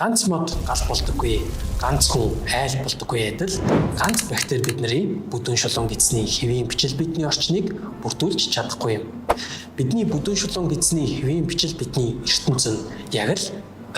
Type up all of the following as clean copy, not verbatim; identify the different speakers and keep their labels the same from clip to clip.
Speaker 1: Ганц мод гал болдоггүй, ганц хүн айл болдоггүй адил ганц бактери бидний бүдүүн шулуун гидсний хэвийн бичил битний орчныг бүрдүүлж чадахгүй юм. Бидний бүдүүн шулуун гидсний хэвийн бичил битний ертөнцийн яг л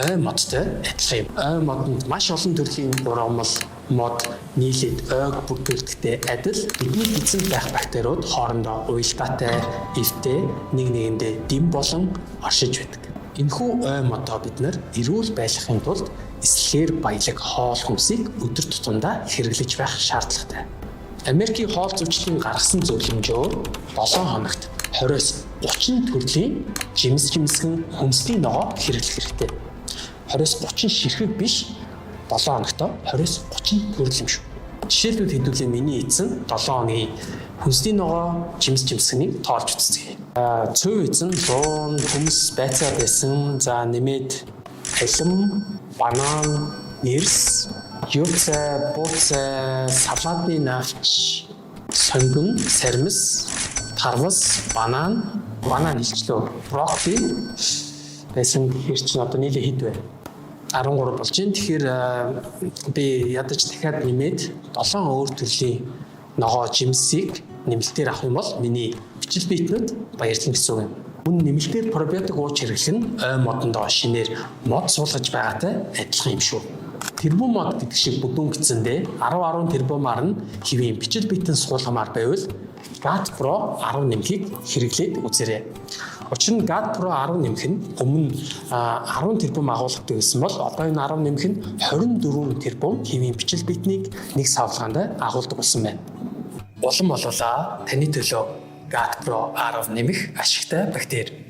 Speaker 1: ой модтой адилхан юм. Ой модонд маш олон төрлийн ургамал мод нийлээд ойг бүрдүүлэхтэй адил бидний эзэн байх бактериуд хоорондоо уялдаатай, эвтэй, нэг нэгэндээ дэм болон оршиж байдаг. Энэхүү ой модоо бид нар эрүүл байхын тулд эслэгээр баялаг хоол хүнсийг өдөр тутамдаа хэрэглэж байх шаардлагатай. Америкийн хоол зүйчдийн гаргасан зөвлөмжөөр 7 хоногт 20-с 30 төрлийн жимсгэн хүнсний ногоо хэрэглэх хэрэгтэй. 20-с 30 ширхэг биш 7 хоногт 20-с 30 төрөл юм шүү. Жишээлбэл хэдүүлээ миний эзэн 7 хоногийн хүнсний ногоо жимсгнийг тоолж үзье. Цөв эзэн дуун хүмс байцаа байсан. За нэмээд алим, банан, нэрс, юуцай, бууцай, салаадны навч, сонгон, сармис, тарвас, банан хэлчлөө. Брокколи байсан хэр чинь одоо нийлээ хэд вэ? 13 болж байна. Тэгэхээр би ядаж дахиад нэмээд 7 өөр төрлийн ногоо жимсийг нэмэлтээр авах юм бол миний бичил биетнүүд баярлан гэсэн үг юм. Мөн нэмэлтээр пробиотик ууж хэрэглэх нь ой модондоо шинээр мод суулгаж байгаатай адилхан юм шүү. Тэрбум мод гэдэг шиг бүдүүн гидсэндээ 10 тэрбумаар нь хэвийн бичил биетэн суулгамаар байвал GAT Pro 10 нэмхийг хэрэглээд үзээрэй. Учир нь GAT Pro 10 нэмэх нь өмнө 10 тэрбум агуулгатай байсан бол одоо энэ 10 нэмэх нь 24 тэрбум хэвийн бичил биетнийг нэг савлгаанд агуулдаг болсон байна. Улам болуулаа таны төлөө GAT Pro 10 нэмэх ашигтай бактери.